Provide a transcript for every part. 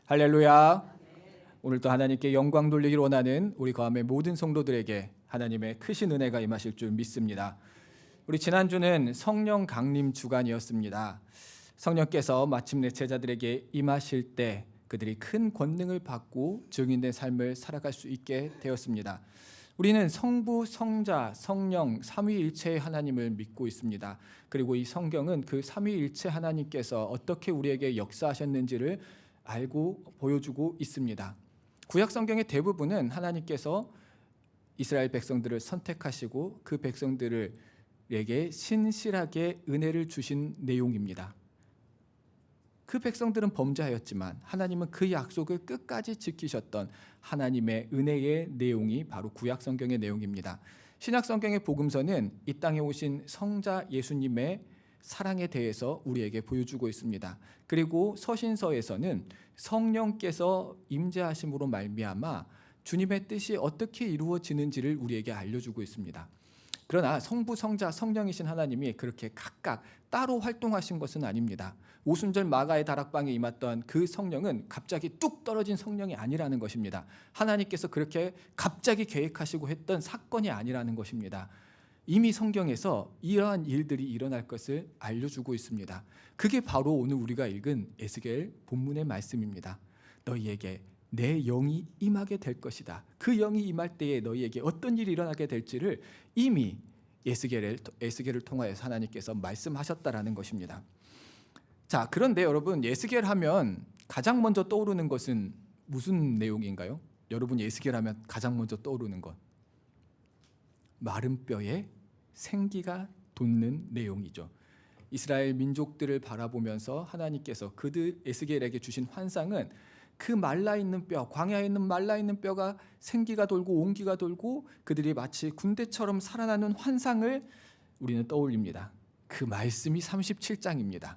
할렐루야. 오늘도 하나님께 영광 돌리기를 원하는 우리 거함의 모든 성도들에게 하나님의 크신 은혜가 임하실 줄 믿습니다. 우리 지난주는 성령 강림 주간이었습니다. 성령께서 마침내 제자들에게 임하실 때 그들이 큰 권능을 받고 증인된 삶을 살아갈 수 있게 되었습니다. 우리는 성부, 성자, 성령 삼위일체의 하나님을 믿고 있습니다. 그리고 이 성경은 그 삼위일체 하나님께서 어떻게 우리에게 역사하셨는지를 알고 보여주고 있습니다. 구약 성경의 대부분은 하나님께서 이스라엘 백성들을 선택하시고 그 백성들에게 신실하게 은혜를 주신 내용입니다. 그 백성들은 범죄하였지만 하나님은 그 약속을 끝까지 지키셨던 하나님의 은혜의 내용이 바로 구약 성경의 내용입니다. 신약 성경의 복음서는 이 땅에 오신 성자 예수님의 사랑에 대해서 우리에게 보여주고 있습니다. 그리고 서신서에서는 성령께서 임재하심으로 말미암아 주님의 뜻이 어떻게 이루어지는지를 우리에게 알려주고 있습니다. 그러나 성부, 성자, 성령이신 하나님이 그렇게 각각 따로 활동하신 것은 아닙니다. 오순절 마가의 다락방에 임했던 그 성령은 갑자기 뚝 떨어진 성령이 아니라는 것입니다. 하나님께서 그렇게 갑자기 계획하시고 했던 사건이 아니라는 것입니다. 이미 성경에서 이러한 일들이 일어날 것을 알려주고 있습니다. 그게 바로 오늘 우리가 읽은 에스겔 본문의 말씀입니다. 너희에게 내 영이 임하게 될 것이다. 그 영이 임할 때에 너희에게 어떤 일이 일어나게 될지를 이미 에스겔을 통하여서 하나님께서 말씀하셨다라는 것입니다. 자, 그런데 여러분, 에스겔 하면 가장 먼저 떠오르는 것은 무슨 내용인가요? 여러분, 에스겔 하면 가장 먼저 떠오르는 것, 마른 뼈에 생기가 돋는 내용이죠. 이스라엘 민족들을 바라보면서 하나님께서 그들 에스겔에게 주신 환상은 그 말라있는 뼈, 광야에 있는 말라있는 뼈가 생기가 돌고 온기가 돌고 그들이 마치 군대처럼 살아나는 환상을 우리는 떠올립니다. 그 말씀이 37장입니다.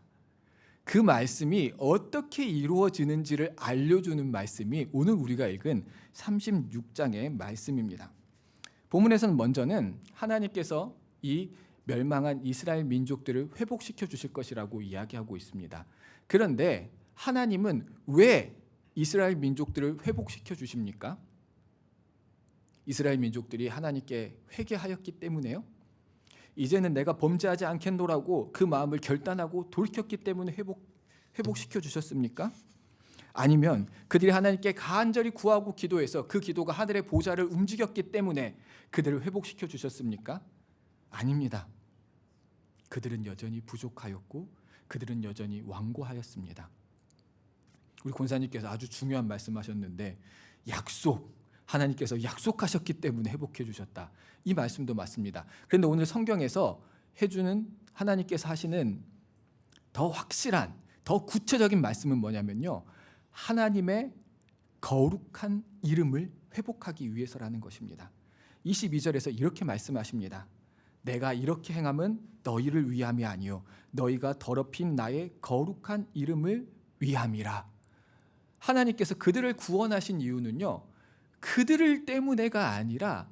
그 말씀이 어떻게 이루어지는지를 알려주는 말씀이 오늘 우리가 읽은 36장의 말씀입니다. 본문에서는 먼저는 하나님께서 이 멸망한 이스라엘 민족들을 회복시켜 주실 것이라고 이야기하고 있습니다. 그런데 하나님은 왜 이스라엘 민족들을 회복시켜 주십니까? 이스라엘 민족들이 하나님께 회개하였기 때문에요? 이제는 내가 범죄하지 않겠노라고 그 마음을 결단하고 돌이켰기 때문에 회복시켜 주셨습니까? 아니면 그들이 하나님께 간절히 구하고 기도해서 그 기도가 하늘의 보좌를 움직였기 때문에 그들을 회복시켜 주셨습니까? 아닙니다. 그들은 여전히 부족하였고 그들은 여전히 완고하였습니다. 우리 권사님께서 아주 중요한 말씀하셨는데 하나님께서 약속하셨기 때문에 회복해 주셨다. 이 말씀도 맞습니다. 그런데 오늘 성경에서 해주는 하나님께서 하시는 더 확실한, 더 구체적인 말씀은 뭐냐면요, 하나님의 거룩한 이름을 회복하기 위해서라는 것입니다. 22절에서 이렇게 말씀하십니다. 내가 이렇게 행함은 너희를 위함이 아니요 너희가 더럽힌 나의 거룩한 이름을 위함이라. 하나님께서 그들을 구원하신 이유는요, 그들을 때문에가 아니라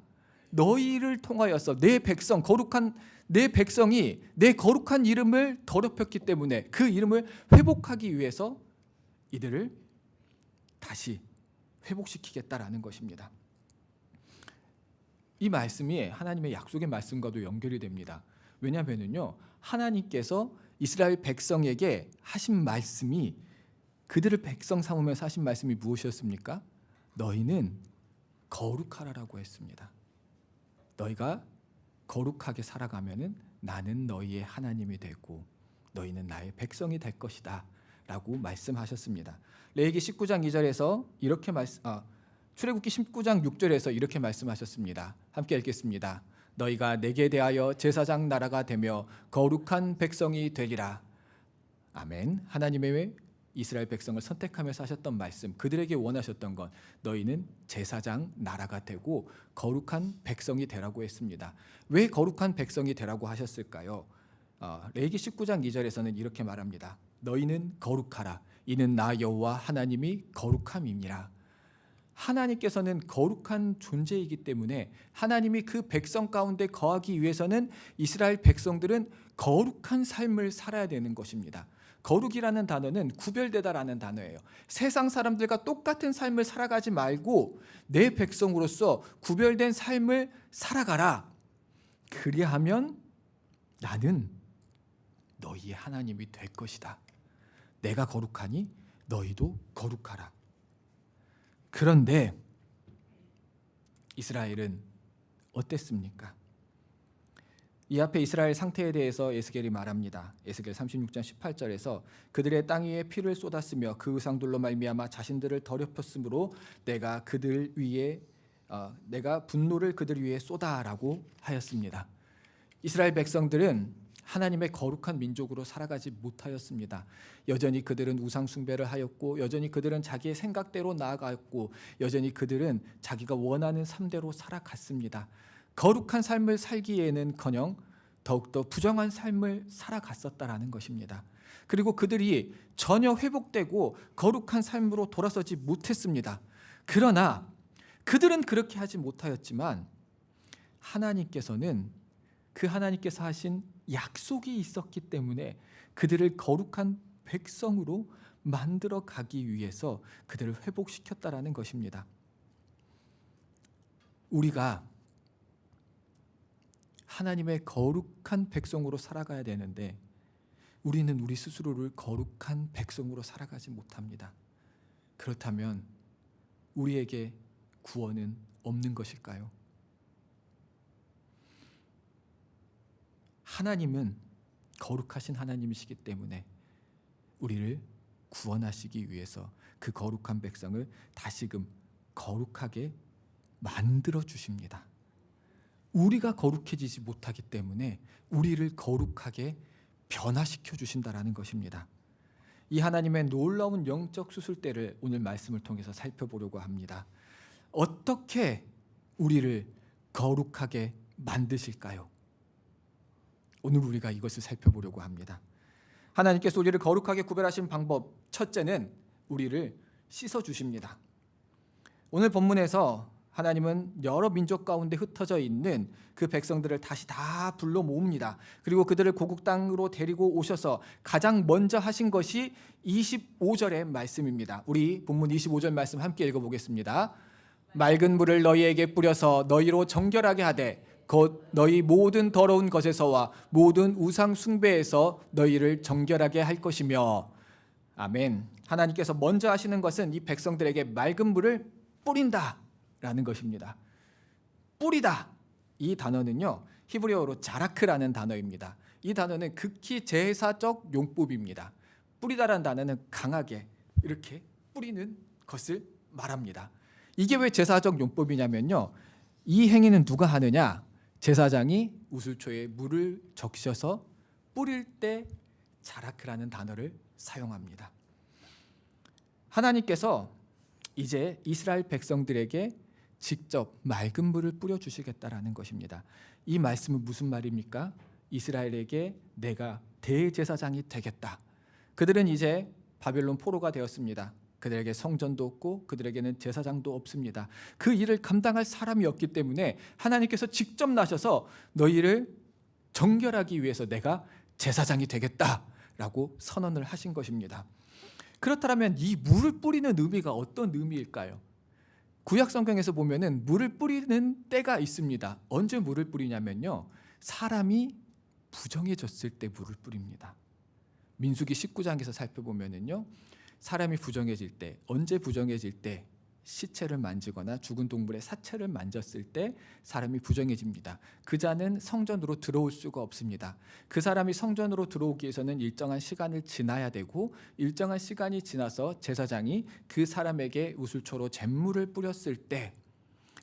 너희를 통하여서 내 백성이 내 거룩한 이름을 더럽혔기 때문에 그 이름을 회복하기 위해서 이들을 다시 회복시키겠다라는 것입니다. 이 말씀이 하나님의 약속의 말씀과도 연결이 됩니다. 왜냐하면요, 하나님께서 이스라엘 백성에게 하신 말씀이, 그들을 백성 삼으면서 하신 말씀이 무엇이었습니까? 너희는 거룩하라라고 했습니다. 너희가 거룩하게 살아가면은 나는 너희의 하나님이 되고 너희는 나의 백성이 될 것이다 라고 말씀하셨습니다. 레위기 19장 2절에서 이렇게 출애굽기 19장 6절에서 이렇게 말씀하셨습니다. 함께 읽겠습니다. 너희가 내게 대하여 제사장 나라가 되며 거룩한 백성이 되리라. 아멘. 하나님의 이스라엘 백성을 선택하면서 하셨던 말씀, 그들에게 원하셨던 것, 너희는 제사장 나라가 되고 거룩한 백성이 되라고 했습니다. 왜 거룩한 백성이 되라고 하셨을까요? 레위기 19장 2절에서는 이렇게 말합니다. 너희는 거룩하라. 이는 나 여호와 하나님이 거룩함이니라. 하나님께서는 거룩한 존재이기 때문에 하나님이 그 백성 가운데 거하기 위해서는 이스라엘 백성들은 거룩한 삶을 살아야 되는 것입니다. 거룩이라는 단어는 구별되다라는 단어예요. 세상 사람들과 똑같은 삶을 살아가지 말고 내 백성으로서 구별된 삶을 살아가라. 그리하면 나는 너희의 하나님이 될 것이다. 내가 거룩하니 너희도 거룩하라. 그런데 이스라엘은 어땠습니까? 이 앞에 이스라엘 상태에 대해서 에스겔이 말합니다. 에스겔 36장 18절에서 그들의 땅 위에 피를 쏟았으며 그 우상들로 말미암아 자신들을 더럽혔으므로 내가 분노를 그들 위에 쏟아라고 하였습니다. 이스라엘 백성들은 하나님의 거룩한 민족으로 살아가지 못하였습니다. 여전히 그들은 우상 숭배를 하였고, 여전히 그들은 자기의 생각대로 나아갔고, 여전히 그들은 자기가 원하는 삶대로 살아갔습니다. 거룩한 삶을 살기에는커녕 더욱더 부정한 삶을 살아갔었다라는 것입니다. 그리고 그들이 전혀 회복되고 거룩한 삶으로 돌아서지 못했습니다. 그러나 그들은 그렇게 하지 못하였지만 하나님께서는 그 하나님께서 하신 약속이 있었기 때문에 그들을 거룩한 백성으로 만들어 가기 위해서 그들을 회복시켰다라는 것입니다. 우리가 하나님의 거룩한 백성으로 살아가야 되는데 우리는 우리 스스로를 거룩한 백성으로 살아가지 못합니다. 그렇다면 우리에게 구원은 없는 것일까요? 하나님은 거룩하신 하나님이시기 때문에 우리를 구원하시기 위해서 그 거룩한 백성을 다시금 거룩하게 만들어 주십니다. 우리가 거룩해지지 못하기 때문에 우리를 거룩하게 변화시켜 주신다라는 것입니다. 이 하나님의 놀라운 영적 수술대를 오늘 말씀을 통해서 살펴보려고 합니다. 어떻게 우리를 거룩하게 만드실까요? 오늘 우리가 이것을 살펴보려고 합니다. 하나님께서 우리를 거룩하게 구별하신 방법, 첫째는 우리를 씻어주십니다. 오늘 본문에서 하나님은 여러 민족 가운데 흩어져 있는 그 백성들을 다시 다 불러 모읍니다. 그리고 그들을 고국 땅으로 데리고 오셔서 가장 먼저 하신 것이 25절의 말씀입니다. 우리 본문 25절 말씀 함께 읽어보겠습니다. 맑은 물을 너희에게 뿌려서 너희로 정결하게 하되 곧 너희 모든 더러운 것에서와 모든 우상 숭배에서 너희를 정결하게 할 것이며. 아멘. 하나님께서 먼저 하시는 것은 이 백성들에게 맑은 물을 뿌린다라는 것입니다. 뿌리다, 이 단어는요 히브리어로 자라크라는 단어입니다. 이 단어는 극히 제사적 용법입니다. 뿌리다라는 단어는 강하게 이렇게 뿌리는 것을 말합니다. 이게 왜 제사적 용법이냐면요, 이 행위는 누가 하느냐? 제사장이 우슬초에 물을 적셔서 뿌릴 때 자라크라는 단어를 사용합니다. 하나님께서 이제 이스라엘 백성들에게 직접 맑은 물을 뿌려주시겠다라는 것입니다. 이 말씀은 무슨 말입니까? 이스라엘에게 내가 대제사장이 되겠다. 그들은 이제 바벨론 포로가 되었습니다. 그들에게 성전도 없고 그들에게는 제사장도 없습니다. 그 일을 감당할 사람이 없기 때문에 하나님께서 직접 나셔서 너희를 정결하기 위해서 내가 제사장이 되겠다라고 선언을 하신 것입니다. 그렇다면 이 물을 뿌리는 의미가 어떤 의미일까요? 구약 성경에서 보면은 물을 뿌리는 때가 있습니다. 언제 물을 뿌리냐면요, 사람이 부정해졌을 때 물을 뿌립니다. 민수기 19장에서 살펴보면은요, 사람이 부정해질 때, 언제 부정해질 때? 시체를 만지거나 죽은 동물의 사체를 만졌을 때 사람이 부정해집니다. 그 자는 성전으로 들어올 수가 없습니다. 그 사람이 성전으로 들어오기 위해서는 일정한 시간을 지나야 되고, 일정한 시간이 지나서 제사장이 그 사람에게 우슬초로 잿물을 뿌렸을 때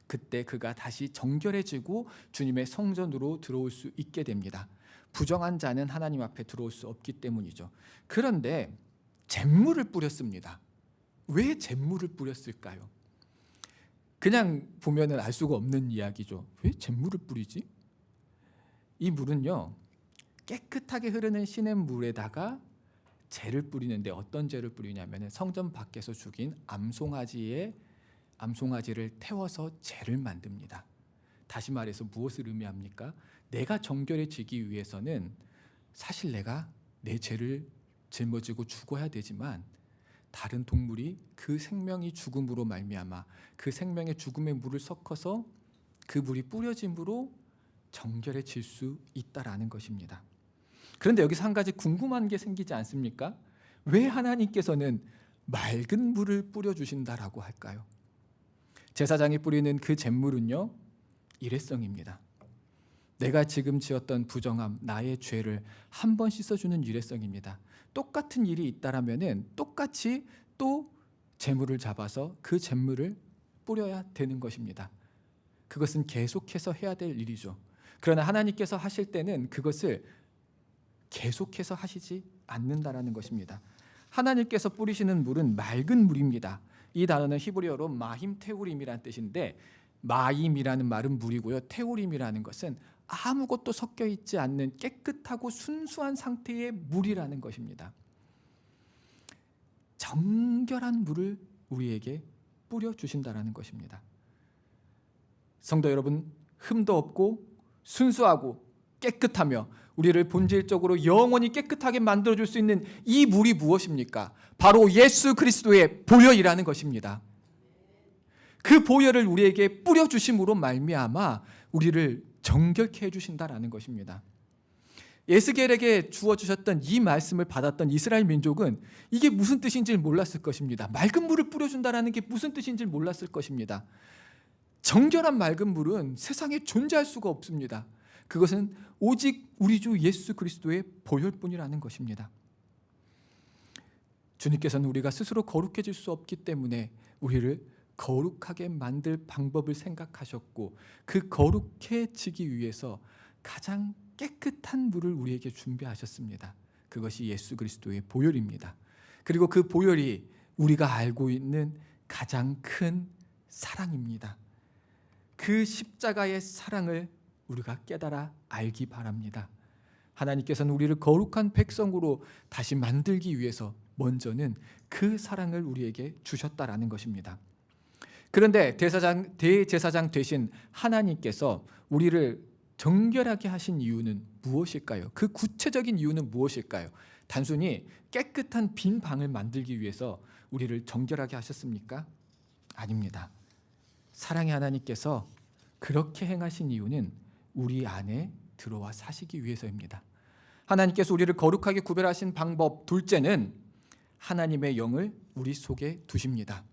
그때 그가 다시 정결해지고 주님의 성전으로 들어올 수 있게 됩니다. 부정한 자는 하나님 앞에 들어올 수 없기 때문이죠. 그런데 잿물을 뿌렸습니다. 왜 잿물을 뿌렸을까요? 그냥 보면은 알 수가 없는 이야기죠. 왜 잿물을 뿌리지? 이 물은요, 깨끗하게 흐르는 시냇물에다가 재를 뿌리는데 어떤 재를 뿌리냐면은 성전 밖에서 죽인 암송아지를 태워서 재를 만듭니다. 다시 말해서 무엇을 의미합니까? 내가 정결해지기 위해서는 사실 내가 내 죄를 짊어지고 죽어야 되지만 다른 동물이 그 생명이 죽음으로 말미암아 그 생명의 죽음에 물을 섞어서 그 물이 뿌려짐으로 정결해질 수 있다라는 것입니다. 그런데 여기서 한 가지 궁금한 게 생기지 않습니까? 왜 하나님께서는 맑은 물을 뿌려주신다라고 할까요? 제사장이 뿌리는 그 잿물은요, 일회성입니다. 내가 지금 지었던 부정함, 나의 죄를 한 번 씻어주는 일회성입니다. 똑같은 일이 있다라면은 똑같이 또 잿물을 잡아서 그 잿물을 뿌려야 되는 것입니다. 그것은 계속해서 해야 될 일이죠. 그러나 하나님께서 하실 때는 그것을 계속해서 하시지 않는다라는 것입니다. 하나님께서 뿌리시는 물은 맑은 물입니다. 이 단어는 히브리어로 마힘 테우림이라는 뜻인데, 마임이라는 말은 물이고요, 테우림이라는 것은 아무것도 섞여 있지 않는 깨끗하고 순수한 상태의 물이라는 것입니다. 정결한 물을 우리에게 뿌려주신다라는 것입니다. 성도 여러분, 흠도 없고 순수하고 깨끗하며 우리를 본질적으로 영원히 깨끗하게 만들어줄 수 있는 이 물이 무엇입니까? 바로 예수 그리스도의 보혈이라는 것입니다. 그 보혈을 우리에게 뿌려주심으로 말미암아 우리를 정결케 해주신다라는 것입니다. 에스겔에게 주어주셨던 이 말씀을 받았던 이스라엘 민족은 이게 무슨 뜻인지 몰랐을 것입니다. 맑은 물을 뿌려준다라는 게 무슨 뜻인지 몰랐을 것입니다. 정결한 맑은 물은 세상에 존재할 수가 없습니다. 그것은 오직 우리 주 예수 그리스도의 보혈뿐이라는 것입니다. 주님께서는 우리가 스스로 거룩해질 수 없기 때문에 우리를 거룩하게 만들 방법을 생각하셨고, 그 거룩해지기 위해서 가장 깨끗한 물을 우리에게 준비하셨습니다. 그것이 예수 그리스도의 보혈입니다. 그리고 그 보혈이 우리가 알고 있는 가장 큰 사랑입니다. 그 십자가의 사랑을 우리가 깨달아 알기 바랍니다. 하나님께서는 우리를 거룩한 백성으로 다시 만들기 위해서 먼저는 그 사랑을 우리에게 주셨다라는 것입니다. 그런데 대제사장 되신 하나님께서 우리를 정결하게 하신 이유는 무엇일까요? 그 구체적인 이유는 무엇일까요? 단순히 깨끗한 빈 방을 만들기 위해서 우리를 정결하게 하셨습니까? 아닙니다. 사랑의 하나님께서 그렇게 행하신 이유는 우리 안에 들어와 사시기 위해서입니다. 하나님께서 우리를 거룩하게 구별하신 방법 둘째는 하나님의 영을 우리 속에 두십니다.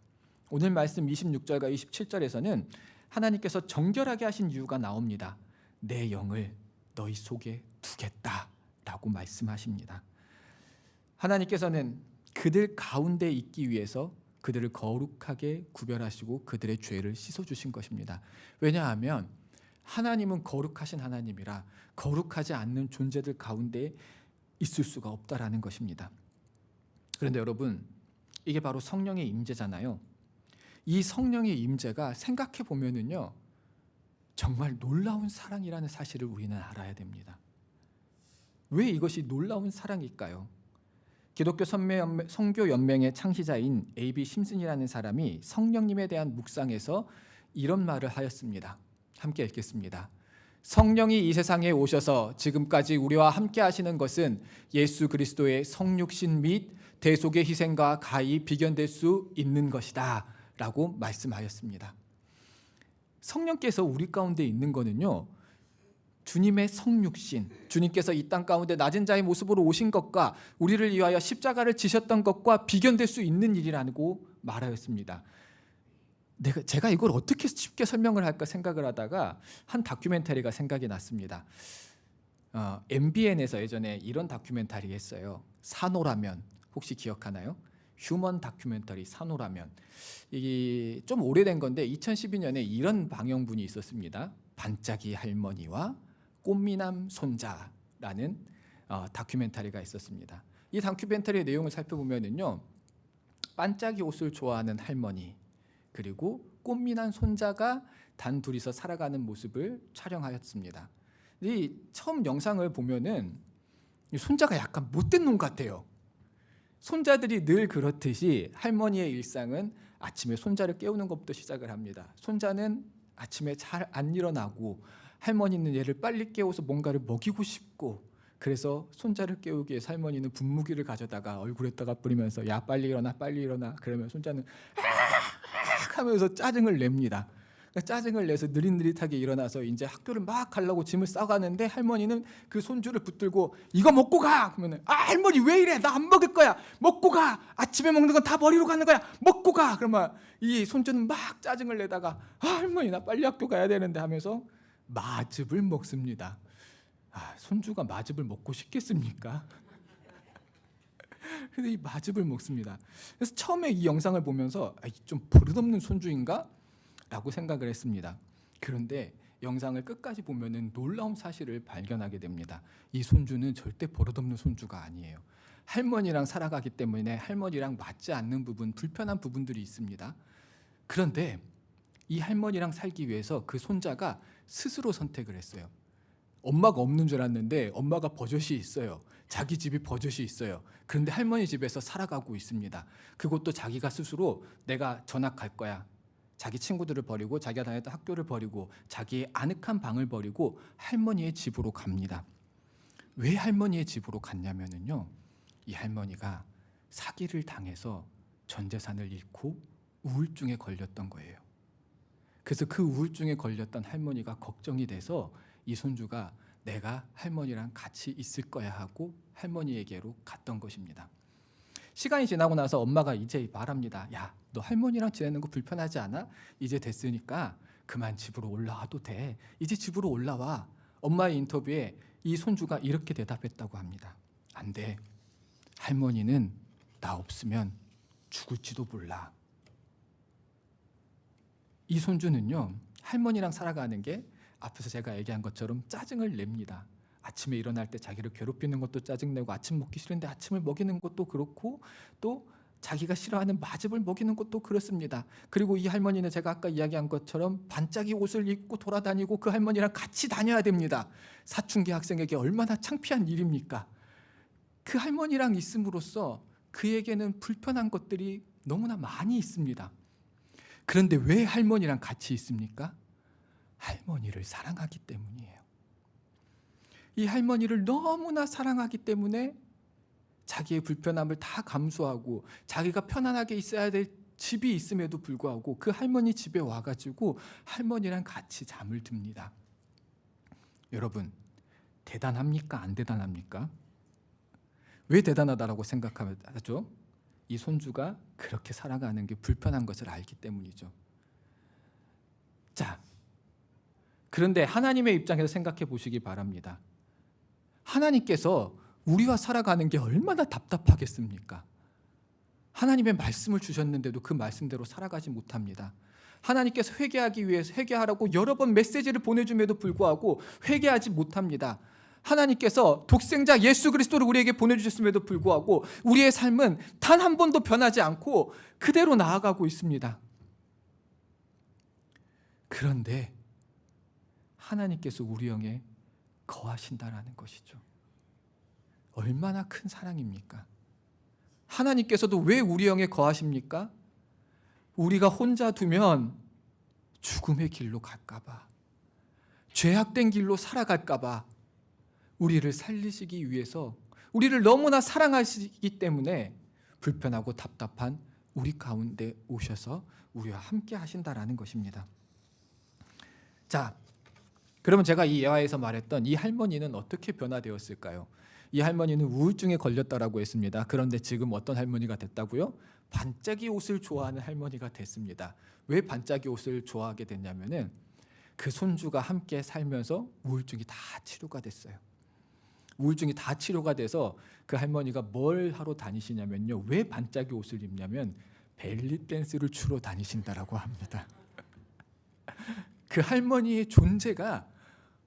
오늘 말씀 26절과 27절에서는 하나님께서 정결하게 하신 이유가 나옵니다. 내 영을 너희 속에 두겠다라고 말씀하십니다. 하나님께서는 그들 가운데 있기 위해서 그들을 거룩하게 구별하시고 그들의 죄를 씻어주신 것입니다. 왜냐하면 하나님은 거룩하신 하나님이라 거룩하지 않는 존재들 가운데 있을 수가 없다라는 것입니다. 그런데 여러분, 이게 바로 성령의 임재잖아요. 이 성령의 임재가 생각해 보면은요, 정말 놀라운 사랑이라는 사실을 우리는 알아야 됩니다. 왜 이것이 놀라운 사랑일까요? 기독교 선교연맹의 창시자인 A.B. 심슨이라는 사람이 성령님에 대한 묵상에서 이런 말을 하였습니다. 함께 읽겠습니다. 성령이 이 세상에 오셔서 지금까지 우리와 함께 하시는 것은 예수 그리스도의 성육신 및 대속의 희생과 가히 비견될 수 있는 것이다 라고 말씀하였습니다. 성령께서 우리 가운데 있는 거는요, 주님의 성육신, 주님께서 이 땅 가운데 낮은 자의 모습으로 오신 것과 우리를 위하여 십자가를 지셨던 것과 비견될 수 있는 일이라고 말하였습니다. 제가 이걸 어떻게 쉽게 설명을 할까 생각을 하다가 한 다큐멘터리가 생각이 났습니다. MBN에서 예전에 이런 다큐멘터리 했어요. 산호라면, 혹시 기억하나요? 휴먼 다큐멘터리 산호라면. 이게 좀 오래된 건데 2012년에 이런 방영분이 있었습니다. 반짝이 할머니와 꽃미남 손자라는 다큐멘터리가 있었습니다. 이 다큐멘터리의 내용을 살펴보면요, 반짝이 옷을 좋아하는 할머니 그리고 꽃미남 손자가 단 둘이서 살아가는 모습을 촬영하였습니다. 이 처음 영상을 보면은 손자가 약간 못된 놈 같아요. 손자들이 늘 그렇듯이 할머니의 일상은 아침에 손자를 깨우는 것부터 시작을 합니다. 손자는 아침에 잘 안 일어나고 할머니는 얘를 빨리 깨워서 뭔가를 먹이고 싶고, 그래서 손자를 깨우기 위해 할머니는 분무기를 가져다가 얼굴에다가 뿌리면서 야 빨리 일어나 빨리 일어나. 그러면 손자는 악 하면서 짜증을 냅니다. 짜증을 내서 느릿느릿하게 일어나서 이제 학교를 막 가려고 짐을 싸가는데 할머니는 그 손주를 붙들고 이거 먹고 가! 그러면 할머니 왜 이래? 나 안 먹을 거야. 먹고 가. 아침에 먹는 건 다 버리러 가는 거야. 먹고 가. 그러면 이 손주는 막 짜증을 내다가 할머니 나 빨리 학교 가야 되는데 하면서 마즙을 먹습니다. 손주가 마즙을 먹고 싶겠습니까? 그래서 이 마즙을 먹습니다. 그래서 처음에 이 영상을 보면서 좀 버릇없는 손주인가? 라고 생각을 했습니다. 그런데 영상을 끝까지 보면은 놀라운 사실을 발견하게 됩니다. 이 손주는 절대 버릇없는 손주가 아니에요. 할머니랑 살아가기 때문에 할머니랑 맞지 않는 부분, 불편한 부분들이 있습니다. 그런데 이 할머니랑 살기 위해서 그 손자가 스스로 선택을 했어요. 엄마가 없는 줄 알았는데 엄마가 버젓이 있어요. 자기 집이 버젓이 있어요. 그런데 할머니 집에서 살아가고 있습니다. 그것도 자기가 스스로 내가 전학 갈 거야. 자기 친구들을 버리고 자기가 다녔던 학교를 버리고 자기의 아늑한 방을 버리고 할머니의 집으로 갑니다. 왜 할머니의 집으로 갔냐면요, 이 할머니가 사기를 당해서 전 재산을 잃고 우울증에 걸렸던 거예요. 그래서 그 우울증에 걸렸던 할머니가 걱정이 돼서 이 손주가 내가 할머니랑 같이 있을 거야 하고 할머니에게로 갔던 것입니다. 시간이 지나고 나서 엄마가 이제 말합니다. 야, 너 할머니랑 지내는 거 불편하지 않아? 이제 됐으니까 그만 집으로 올라와도 돼. 이제 집으로 올라와. 엄마의 인터뷰에 이 손주가 이렇게 대답했다고 합니다. 안 돼. 할머니는 나 없으면 죽을지도 몰라. 이 손주는요, 할머니랑 살아가는 게 앞에서 제가 얘기한 것처럼 짜증을 냅니다. 아침에 일어날 때 자기를 괴롭히는 것도 짜증내고 아침 먹기 싫은데 아침을 먹이는 것도 그렇고 또 자기가 싫어하는 마즙을 먹이는 것도 그렇습니다. 그리고 이 할머니는 제가 아까 이야기한 것처럼 반짝이 옷을 입고 돌아다니고 그 할머니랑 같이 다녀야 됩니다. 사춘기 학생에게 얼마나 창피한 일입니까? 그 할머니랑 있음으로써 그에게는 불편한 것들이 너무나 많이 있습니다. 그런데 왜 할머니랑 같이 있습니까? 할머니를 사랑하기 때문이에요. 이 할머니를 너무나 사랑하기 때문에 자기의 불편함을 다 감수하고 자기가 편안하게 있어야 될 집이 있음에도 불구하고 그 할머니 집에 와가지고 할머니랑 같이 잠을 듭니다. 여러분, 대단합니까? 안 대단합니까? 왜 대단하다라고 생각하죠? 이 손주가 그렇게 살아가는 게 불편한 것을 알기 때문이죠. 자, 그런데 하나님의 입장에서 생각해 보시기 바랍니다. 하나님께서 우리와 살아가는 게 얼마나 답답하겠습니까? 하나님의 말씀을 주셨는데도 그 말씀대로 살아가지 못합니다. 하나님께서 회개하기 위해서 회개하라고 여러 번 메시지를 보내줌에도 불구하고 회개하지 못합니다. 하나님께서 독생자 예수 그리스도를 우리에게 보내주셨음에도 불구하고 우리의 삶은 단 한 번도 변하지 않고 그대로 나아가고 있습니다. 그런데 하나님께서 우리 영에 거하신다라는 것이죠. 얼마나 큰 사랑입니까? 하나님께서도 왜 우리 영에 거하십니까? 우리가 혼자 두면 죽음의 길로 갈까 봐, 죄악된 길로 살아갈까 봐 우리를 살리시기 위해서, 우리를 너무나 사랑하시기 때문에 불편하고 답답한 우리 가운데 오셔서 우리와 함께 하신다라는 것입니다. 자, 그러면 제가 이 예화에서 말했던 이 할머니는 어떻게 변화되었을까요? 이 할머니는 우울증에 걸렸다라고 했습니다. 그런데 지금 어떤 할머니가 됐다고요? 반짝이 옷을 좋아하는 할머니가 됐습니다. 왜 반짝이 옷을 좋아하게 됐냐면은 그 손주가 함께 살면서 우울증이 다 치료가 됐어요. 우울증이 다 치료가 돼서 그 할머니가 뭘 하러 다니시냐면요, 왜 반짝이 옷을 입냐면 벨리 댄스를 추러 다니신다라고 합니다. 그 할머니의 존재가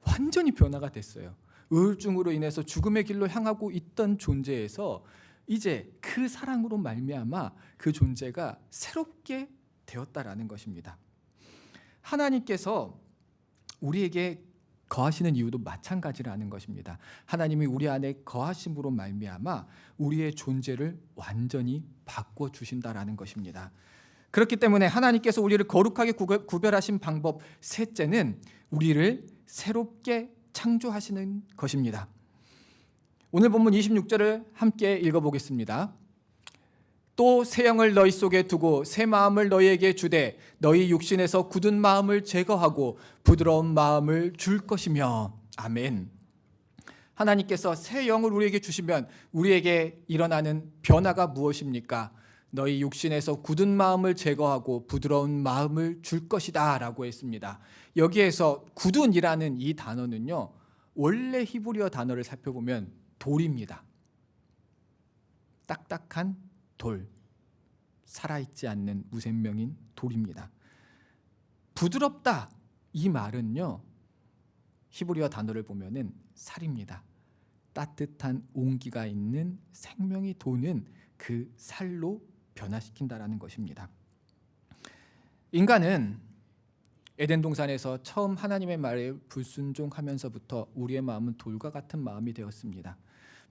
완전히 변화가 됐어요. 우울증으로 인해서 죽음의 길로 향하고 있던 존재에서 이제 그 사랑으로 말미암아 그 존재가 새롭게 되었다라는 것입니다. 하나님께서 우리에게 거하시는 이유도 마찬가지라는 것입니다. 하나님이 우리 안에 거하심으로 말미암아 우리의 존재를 완전히 바꿔주신다라는 것입니다. 그렇기 때문에 하나님께서 우리를 거룩하게 구별하신 방법 셋째는 우리를 새롭게 창조하시는 것입니다. 오늘 본문 26절을 함께 읽어보겠습니다. 또 새 영을 너희 속에 두고 새 마음을 너희에게 주되 너희 육신에서 굳은 마음을 제거하고 부드러운 마음을 줄 것이며. 아멘. 하나님께서 새 영을 우리에게 주시면 우리에게 일어나는 변화가 무엇입니까? 너희 육신에서 굳은 마음을 제거하고 부드러운 마음을 줄 것이다 라고 했습니다. 여기에서 굳은이라는 이 단어는요, 원래 히브리어 단어를 살펴보면 돌입니다. 딱딱한 돌, 살아있지 않는 무생명인 돌입니다. 부드럽다, 이 말은요, 히브리어 단어를 보면은 살입니다. 따뜻한 온기가 있는 생명이 도는 그 살로 변화시킨다라는 것입니다. 인간은 에덴 동산에서 처음 하나님의 말에 불순종하면서부터 우리의 마음은 돌과 같은 마음이 되었습니다.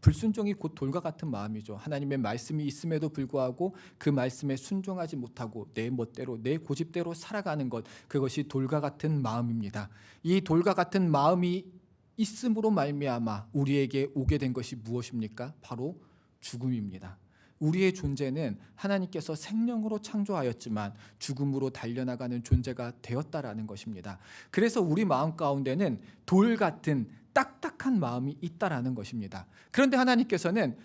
불순종이 곧 돌과 같은 마음이죠. 하나님의 말씀이 있음에도 불구하고 그 말씀에 순종하지 못하고 내 멋대로 내 고집대로 살아가는 것, 그것이 돌과 같은 마음입니다. 이 돌과 같은 마음이 있음으로 말미암아 우리에게 오게 된 것이 무엇입니까? 바로 죽음입니다. 우리의 존재는 하나님께서 생명으로 창조하였지만 죽음으로 달려나가는 존재가 되었다라는 것입니다. 그래서 우리 마음 가운데는 돌 같은 딱딱한 마음이 있다라는 것입니다. 그런데 하나님께서는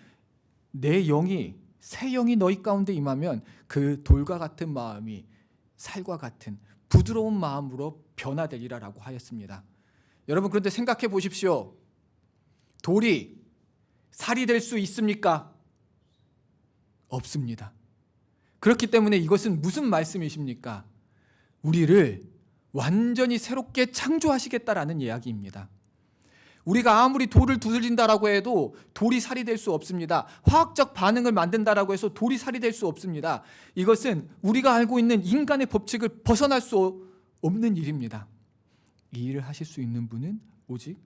내 영이, 새 영이 너희 가운데 임하면 그 돌과 같은 마음이 살과 같은 부드러운 마음으로 변화되리라라고 하였습니다. 여러분, 그런데 생각해 보십시오. 돌이 살이 될 수 있습니까? 없습니다. 그렇기 때문에 이것은 무슨 말씀이십니까? 우리를 완전히 새롭게 창조하시겠다라는 이야기입니다. 우리가 아무리 돌을 두들린다라고 해도 돌이 살이 될 수 없습니다. 화학적 반응을 만든다라고 해서 돌이 살이 될 수 없습니다. 이것은 우리가 알고 있는 인간의 법칙을 벗어날 수 없는 일입니다. 이 일을 하실 수 있는 분은 오직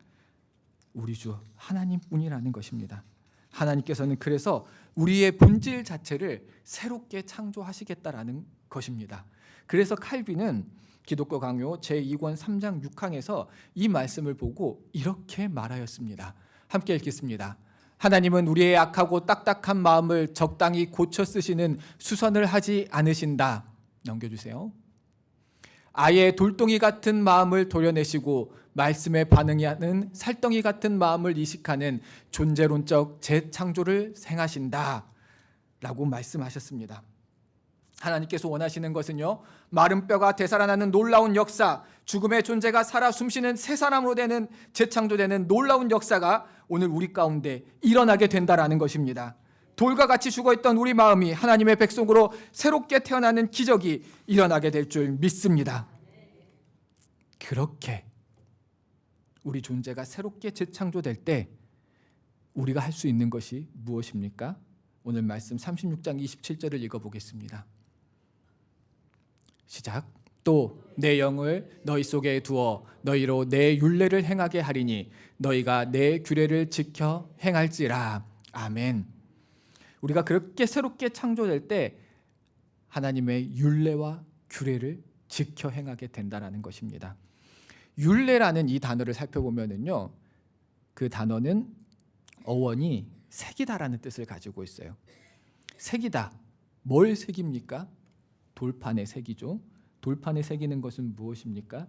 우리 주 하나님뿐이라는 것입니다. 하나님께서는 그래서 우리의 본질 자체를 새롭게 창조하시겠다라는 것입니다. 그래서 칼빈은 기독교 강요 제2권 3장 6항에서 이 말씀을 보고 이렇게 말하였습니다. 함께 읽겠습니다. 하나님은 우리의 악하고 딱딱한 마음을 적당히 고쳐 쓰시는 수선을 하지 않으신다. 넘겨주세요. 아예 돌덩이 같은 마음을 도려내시고 말씀에 반응하는 살덩이 같은 마음을 이식하는 존재론적 재창조를 행하신다 라고 말씀하셨습니다. 하나님께서 원하시는 것은요, 마른 뼈가 되살아나는 놀라운 역사, 죽음의 존재가 살아 숨쉬는 새 사람으로 되는 재창조되는 놀라운 역사가 오늘 우리 가운데 일어나게 된다라는 것입니다. 돌과 같이 죽어있던 우리 마음이 하나님의 백성으로 새롭게 태어나는 기적이 일어나게 될 줄 믿습니다. 그렇게 우리 존재가 새롭게 재창조될 때 우리가 할 수 있는 것이 무엇입니까? 오늘 말씀 36장 27절을 읽어보겠습니다. 시작. 또 내 영을 너희 속에 두어 너희로 내 율례를 행하게 하리니 너희가 내 규례를 지켜 행할지라. 아멘. 우리가 그렇게 새롭게 창조될 때 하나님의 율례와 규례를 지켜 행하게 된다라는 것입니다. 율례라는 이 단어를 살펴보면은요, 그 단어는 어원이 새기다라는 뜻을 가지고 있어요. 새기다. 뭘 새깁니까? 돌판에 새기죠. 돌판에 새기는 것은 무엇입니까?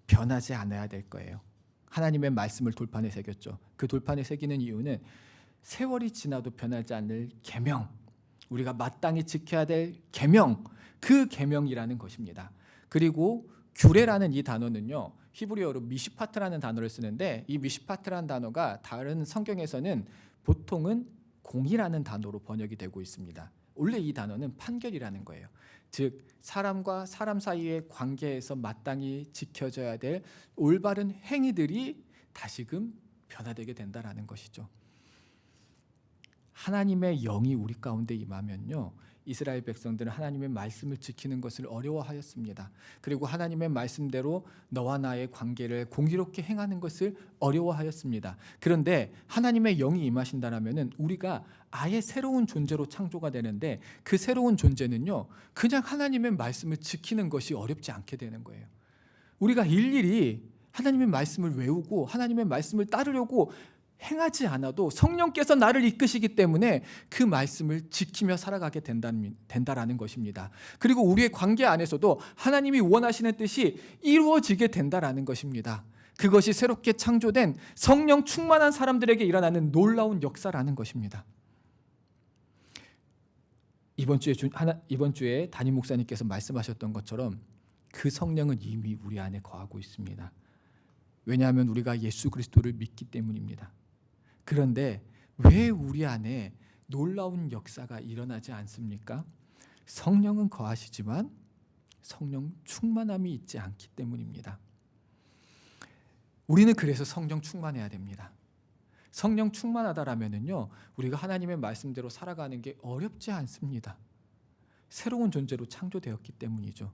변하지 않아야 될 거예요. 하나님의 말씀을 돌판에 새겼죠. 그 돌판에 새기는 이유는 세월이 지나도 변하지 않을 계명, 우리가 마땅히 지켜야 될 계명, 그 계명이라는 것입니다. 그리고 규례라는 이 단어는요, 히브리어로 미시파트라는 단어를 쓰는데 이 미시파트라는 단어가 다른 성경에서는 보통은 공의라는 단어로 번역이 되고 있습니다. 원래 이 단어는 판결이라는 거예요. 즉 사람과 사람 사이의 관계에서 마땅히 지켜져야 될 올바른 행위들이 다시금 변화되게 된다라는 것이죠. 하나님의 영이 우리 가운데 임하면요, 이스라엘 백성들은 하나님의 말씀을 지키는 것을 어려워하였습니다. 그리고 하나님의 말씀대로 너와 나의 관계를 공의롭게 행하는 것을 어려워하였습니다. 그런데 하나님의 영이 임하신다라면은 우리가 아예 새로운 존재로 창조가 되는데 그 새로운 존재는요, 그냥 하나님의 말씀을 지키는 것이 어렵지 않게 되는 거예요. 우리가 일일이 하나님의 말씀을 외우고 하나님의 말씀을 따르려고 행하지 않아도 성령께서 나를 이끄시기 때문에 그 말씀을 지키며 살아가게 된다라는 것입니다. 그리고 우리의 관계 안에서도 하나님이 원하시는 뜻이 이루어지게 된다라는 것입니다. 그것이 새롭게 창조된 성령 충만한 사람들에게 일어나는 놀라운 역사라는 것입니다. 이번 주에 담임 목사님께서 말씀하셨던 것처럼 그 성령은 이미 우리 안에 거하고 있습니다. 왜냐하면 우리가 예수 그리스도를 믿기 때문입니다. 그런데 왜 우리 안에 놀라운 역사가 일어나지 않습니까? 성령은 거하시지만 성령 충만함이 있지 않기 때문입니다. 우리는 그래서 성령 충만해야 됩니다. 성령 충만하다라면은요, 우리가 하나님의 말씀대로 살아가는 게 어렵지 않습니다. 새로운 존재로 창조되었기 때문이죠.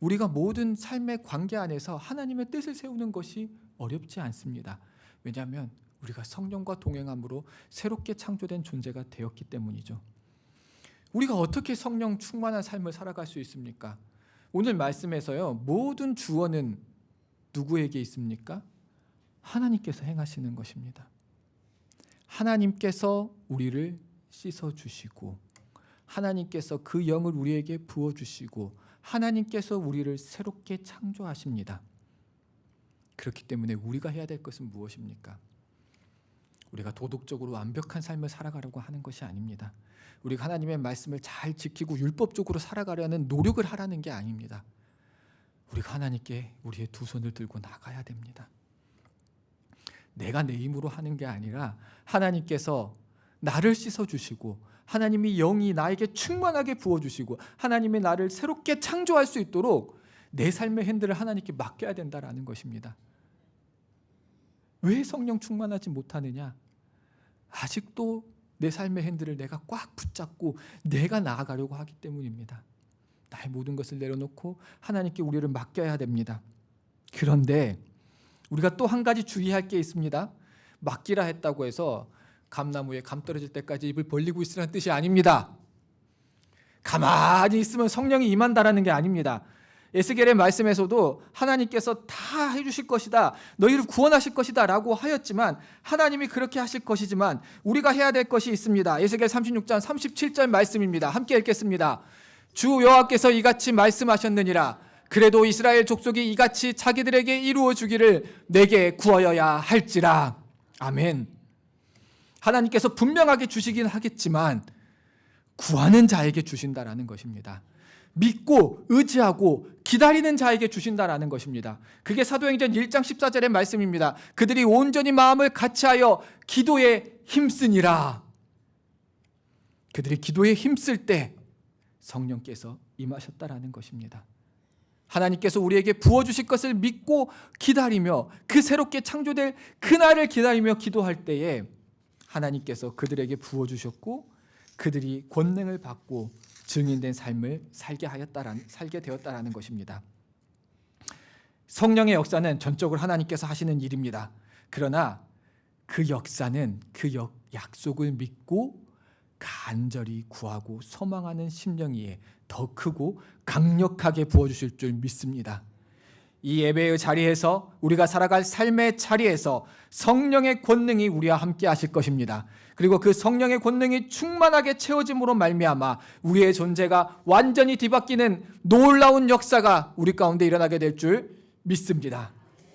우리가 모든 삶의 관계 안에서 하나님의 뜻을 세우는 것이 어렵지 않습니다. 왜냐하면 우리가 성령과 동행함으로 새롭게 창조된 존재가 되었기 때문이죠. 우리가 어떻게 성령 충만한 삶을 살아갈 수 있습니까? 오늘 말씀에서요, 모든 주어는 누구에게 있습니까? 하나님께서 행하시는 것입니다. 하나님께서 우리를 씻어주시고, 하나님께서 그 영을 우리에게 부어주시고, 하나님께서 우리를 새롭게 창조하십니다. 그렇기 때문에 우리가 해야 될 것은 무엇입니까? 우리가 도덕적으로 완벽한 삶을 살아가려고 하는 것이 아닙니다. 우리가 하나님의 말씀을 잘 지키고 율법적으로 살아가려는 노력을 하라는 게 아닙니다. 우리가 하나님께 우리의 두 손을 들고 나가야 됩니다. 내가 내 힘으로 하는 게 아니라 하나님께서 나를 씻어주시고, 하나님이 영이 나에게 충만하게 부어주시고, 하나님이 나를 새롭게 창조할 수 있도록 내 삶의 핸들을 하나님께 맡겨야 된다라는 것입니다. 왜 성령 충만하지 못하느냐? 아직도 내 삶의 핸들을 내가 꽉 붙잡고 내가 나아가려고 하기 때문입니다. 나의 모든 것을 내려놓고 하나님께 우리를 맡겨야 됩니다. 그런데 우리가 또 한 가지 주의할 게 있습니다. 맡기라 했다고 해서 감나무에 감 떨어질 때까지 입을 벌리고 있으라는 뜻이 아닙니다. 가만히 있으면 성령이 임한다라는 게 아닙니다. 에스겔의 말씀에서도 하나님께서 다 해주실 것이다, 너희를 구원하실 것이다 라고 하였지만, 하나님이 그렇게 하실 것이지만 우리가 해야 될 것이 있습니다. 에스겔 36장 37절 말씀입니다. 함께 읽겠습니다. 주 여호와께서 이같이 말씀하셨느니라. 그래도 이스라엘 족속이 이같이 자기들에게 이루어 주기를 내게 구하여야 할지라. 아멘. 하나님께서 분명하게 주시긴 하겠지만 구하는 자에게 주신다라는 것입니다. 믿고 의지하고 기다리는 자에게 주신다라는 것입니다. 그게 사도행전 1장 14절의 말씀입니다. 그들이 온전히 마음을 같이하여 기도에 힘쓰니라. 그들이 기도에 힘쓸 때 성령께서 임하셨다라는 것입니다. 하나님께서 우리에게 부어주실 것을 믿고 기다리며 그 새롭게 창조될 그날을 기다리며 기도할 때에 하나님께서 그들에게 부어주셨고, 그들이 권능을 받고 증인된 삶을 살게 되었다라는 것입니다. 성령의 역사는 전적으로 하나님께서 하시는 일입니다. 그러나 그 역사는 그 약속을 믿고 간절히 구하고 소망하는 심령이에 더 크고 강력하게 부어주실 줄 믿습니다. 이 예배의 자리에서, 우리가 살아갈 삶의 자리에서 성령의 권능이 우리와 함께 하실 것입니다. 그리고 그 성령의 권능이 충만하게 채워짐으로 말미암아 우리의 존재가 완전히 뒤바뀌는 놀라운 역사가 우리 가운데 일어나게 될 줄 믿습니다.